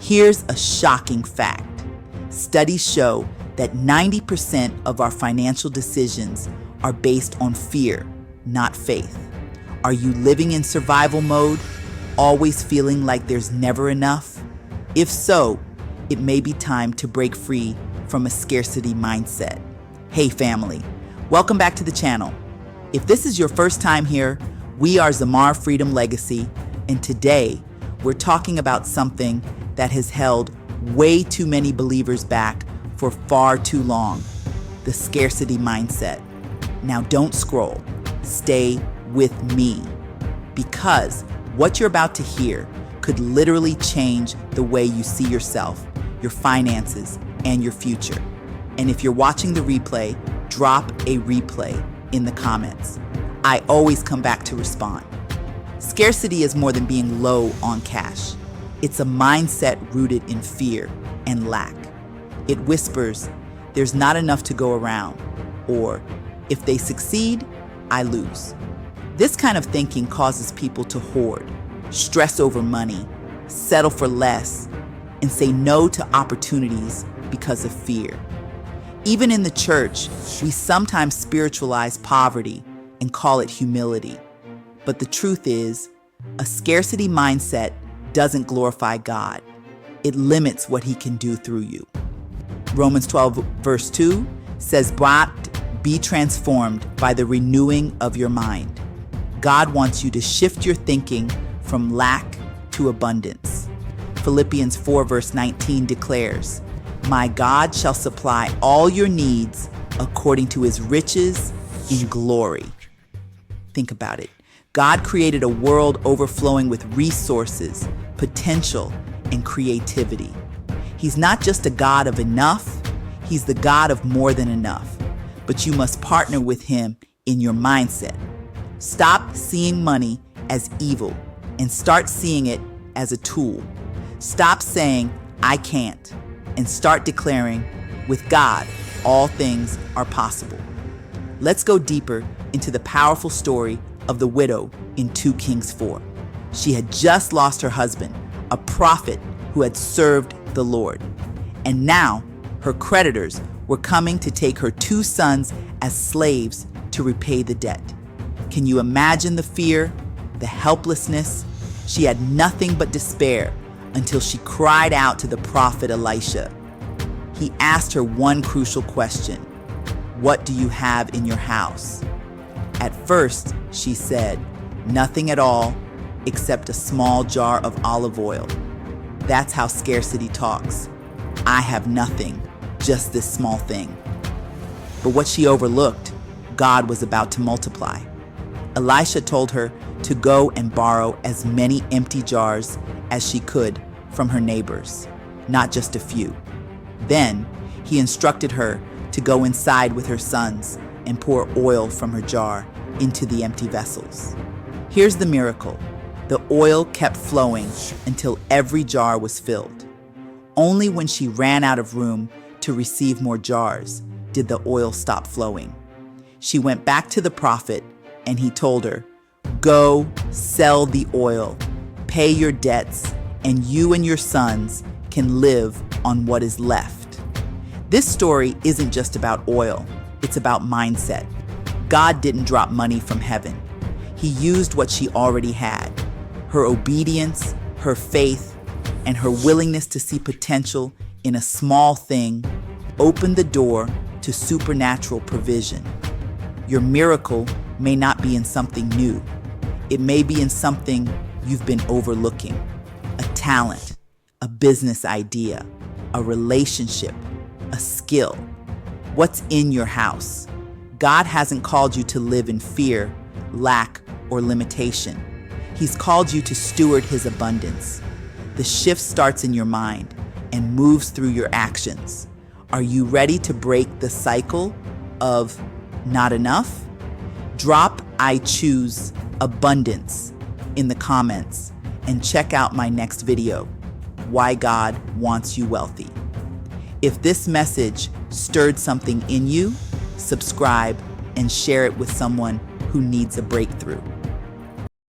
Here's a shocking fact. Studies show that 90% of our financial decisions are based on fear, not faith. Are you living in survival mode, always feeling like there's never enough? If so, it may be time to break free from a scarcity mindset. Hey family, welcome back to the channel. If this is your first time here, we are Zamar Freedom Legacy, and today we're talking about something that has held way too many believers back for far too long: the scarcity mindset. Now don't scroll, stay with me, because what you're about to hear could literally change the way you see yourself, your finances, and your future. And if you're watching the replay, drop a replay in the comments. I always come back to respond. Scarcity is more than being low on cash. It's a mindset rooted in fear and lack. It whispers, there's not enough to go around, or if they succeed, I lose. This kind of thinking causes people to hoard, stress over money, settle for less, and say no to opportunities because of fear. Even in the church, we sometimes spiritualize poverty and call it humility. But the truth is, a scarcity mindset doesn't glorify God. It limits what He can do through you. Romans 12 verse 2 says, "But be transformed by the renewing of your mind." God wants you to shift your thinking from lack to abundance. Philippians 4 verse 19 declares, "My God shall supply all your needs according to His riches in glory." Think about it. God created a world overflowing with resources, potential, and creativity. He's not just a God of enough, He's the God of more than enough. But you must partner with Him in your mindset. Stop seeing money as evil and start seeing it as a tool. Stop saying, "I can't," and start declaring, "With God, all things are possible." Let's go deeper into the powerful story of the widow in 2 Kings 4. She had just lost her husband, a prophet who had served the Lord. And now her creditors were coming to take her 2 sons as slaves to repay the debt. Can you imagine the fear, the helplessness? She had nothing but despair until she cried out to the prophet Elisha. He asked her one crucial question: "What do you have in your house?" At first, she said, "Nothing at all except a small jar of olive oil." That's how scarcity talks. I have nothing, just this small thing. But what she overlooked, God was about to multiply. Elisha told her to go and borrow as many empty jars as she could from her neighbors, not just a few. Then he instructed her to go inside with her sons and pour oil from her jar into the empty vessels. Here's the miracle. The oil kept flowing until every jar was filled. Only when she ran out of room to receive more jars did the oil stop flowing. She went back to the prophet and he told her, "Go sell the oil, pay your debts, and you and your sons can live on what is left." This story isn't just about oil, it's about mindset. God didn't drop money from heaven. He used what she already had. Her obedience, her faith, and her willingness to see potential in a small thing opened the door to supernatural provision. Your miracle may not be in something new. It may be in something you've been overlooking: a talent, a business idea, a relationship, a skill. What's in your house? God hasn't called you to live in fear, lack, or limitation. He's called you to steward His abundance. The shift starts in your mind and moves through your actions. Are you ready to break the cycle of not enough? Drop "I choose abundance" in the comments and check out my next video, Why God Wants You Wealthy. If this message stirred something in you, subscribe and share it with someone who needs a breakthrough.